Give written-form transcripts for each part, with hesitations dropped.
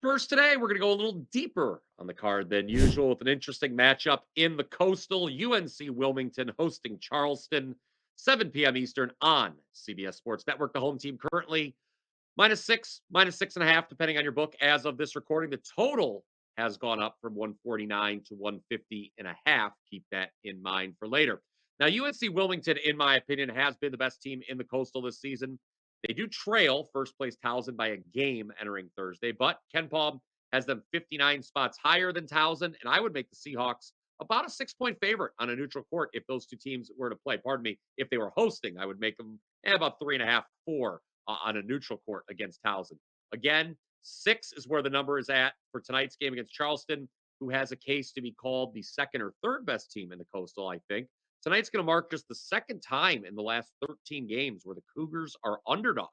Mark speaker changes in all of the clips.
Speaker 1: First today, we're going to go a little deeper on the card than usual with an interesting matchup in the Coastal. UNC Wilmington hosting Charleston, 7 p.m. Eastern on CBS Sports Network. The home team currently -6, -6.5, depending on your book as of this recording. The total has gone up from 149 to 150.5. Keep that in mind for later. Now, UNC Wilmington, in my opinion, has been the best team in the Coastal this season. They do trail first place Towson by a game entering Thursday, but Ken Palm has them 59 spots higher than Towson, and I would make the Seahawks about a 6-point favorite on a neutral court if those two teams were to play. Pardon me, if they were hosting, I would make them about 3.5, 4 on a neutral court against Towson. Again, 6 is where the number is at for tonight's game against Charleston, who has a case to be called the second or third best team in the Coastal, I think. Tonight's going to mark just the second time in the last 13 games where the Cougars are underdogs.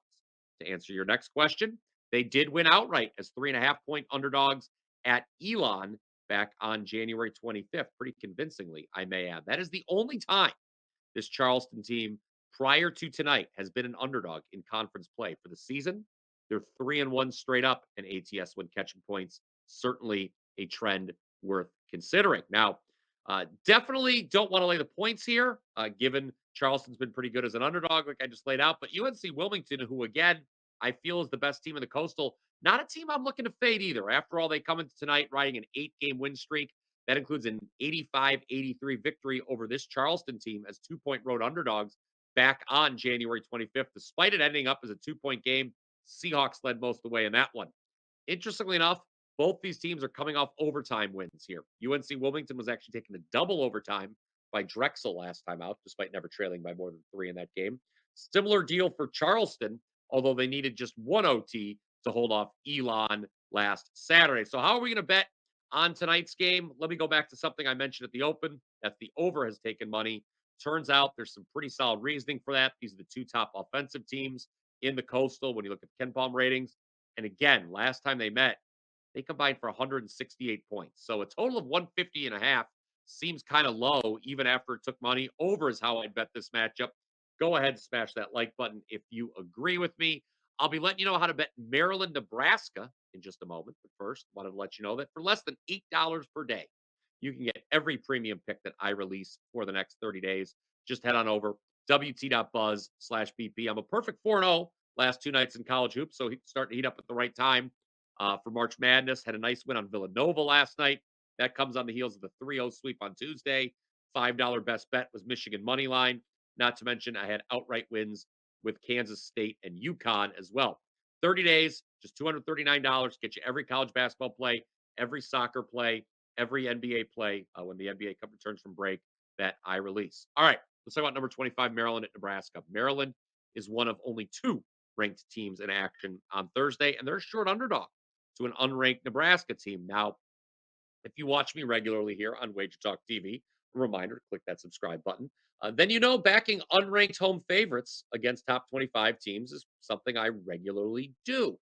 Speaker 1: To answer your next question, they did win outright as 3.5-point underdogs at Elon back on January 25th, pretty convincingly, I may add. That is the only time this Charleston team prior to tonight has been an underdog in conference play for the season. They're 3-1 straight up and ATS when catching points. Certainly a trend worth considering. Now, definitely don't want to lay the points here, given Charleston's been pretty good as an underdog, like I just laid out. But UNC Wilmington, who again I feel is the best team in the Coastal, not a team I'm looking to fade either. After all, they come into tonight riding an 8-game win streak. That includes an 85-83 victory over this Charleston team as 2-point road underdogs back on January 25th. Despite it ending up as a 2-point game, Seahawks led most of the way in that one. Interestingly enough, both these teams are coming off overtime wins here. UNC Wilmington was actually taken to double overtime by Drexel last time out, despite never trailing by more than 3 in that game. Similar deal for Charleston, although they needed just one OT to hold off Elon last Saturday. So, how are we going to bet on tonight's game? Let me go back to something I mentioned at the open that the over has taken money. Turns out there's some pretty solid reasoning for that. These are the two top offensive teams in the Coastal when you look at the Ken Palm ratings. And again, last time they met, they combined for 168 points. So a total of 150.5 seems kind of low, even after it took money. Over is how I'd bet this matchup. Go ahead and smash that like button if you agree with me. I'll be letting you know how to bet Maryland, Nebraska in just a moment. But first, wanted to let you know that for less than $8 per day, you can get every premium pick that I release for the next 30 days. Just head on over wt.buzz/BP. I'm a perfect 4-0 last 2 nights in college hoops, so starting to heat up at the right time for March Madness. Had a nice win on Villanova last night. That comes on the heels of the 3-0 sweep on Tuesday. $5 best bet was Michigan money line. Not to mention, I had outright wins with Kansas State and UConn as well. 30 days, just $239. Get you every college basketball play, every soccer play, every NBA play when the NBA returns from break that I release. All right, let's talk about number 25, Maryland at Nebraska. Maryland is one of only two ranked teams in action on Thursday, and they're a short underdog to an unranked Nebraska team. Now, if you watch me regularly here on WagerTalk TV, a reminder to click that subscribe button. Then you know backing unranked home favorites against top 25 teams is something I regularly do.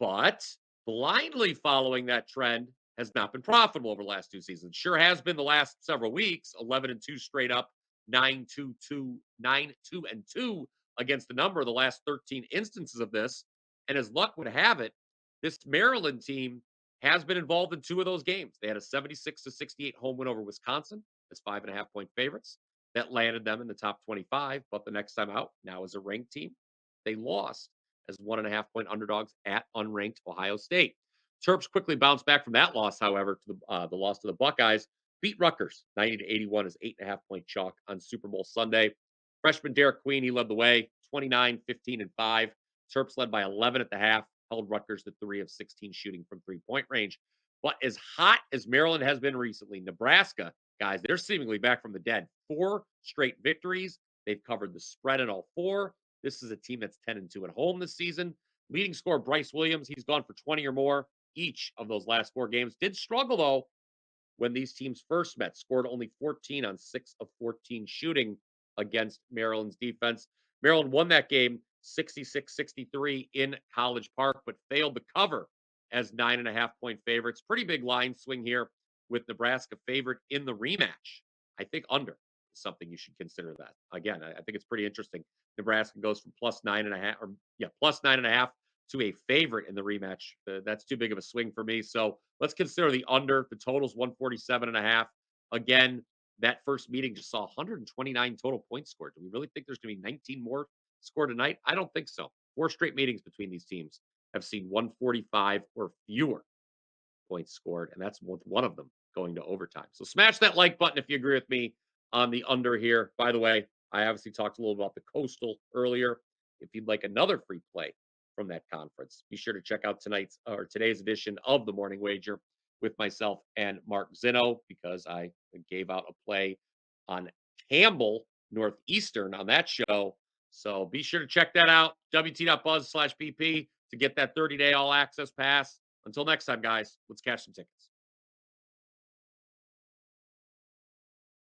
Speaker 1: But blindly following that trend has not been profitable over the last 2 seasons. Sure has been the last several weeks, 11-2 straight up, 9-2-2, 9-2-2 against the number of the last 13 instances of this. And as luck would have it, this Maryland team has been involved in 2 of those games. They had a 76-68 home win over Wisconsin as 5.5-point favorites. That landed them in the top 25. But the next time out, now as a ranked team, they lost as 1.5-point underdogs at unranked Ohio State. Terps quickly bounced back from that loss, however, to the loss to the Buckeyes. Beat Rutgers 90-81 as 8.5-point chalk on Super Bowl Sunday. Freshman Derek Queen, he led the way 29, 15, and 5. Terps led by 11 at the half, held Rutgers to 3 of 16 shooting from 3-point range. But as hot as Maryland has been recently, Nebraska, guys, they're seemingly back from the dead. 4 straight victories. They've covered the spread in all 4. This is a team that's 10-2 at home this season. Leading scorer Bryce Williams, he's gone for 20 or more each of those last 4 games. Did struggle though when these teams first met. Scored only 14 on 6 of 14 shooting against Maryland's defense. Maryland won that game 66-63 in College Park, but failed to cover as 9.5-point favorites. Pretty big line swing here with Nebraska favored in the rematch. I think under is something you should consider that. Again, I think it's pretty interesting. Nebraska goes from plus 9.5, or yeah, plus 9.5 to a favorite in the rematch. That's too big of a swing for me. So let's consider the under. The total's 147.5. Again, that first meeting just saw 129 total points scored. Do we really think there's going to be 19 more scored tonight? I don't think so. Four straight meetings between these teams have seen 145 or fewer points scored, and that's with one of them going to overtime. So smash that like button if you agree with me on the under here. By the way, I obviously talked a little about the Coastal earlier. If you'd like another free play from that conference, be sure to check out tonight's or today's edition of the Morning Wager with myself and Mark Zinno because I gave out a play on Campbell Northeastern on that show. So be sure to check that out. WT.buzz/PP to get that 30-day all access pass. Until next time, guys, let's catch some tickets.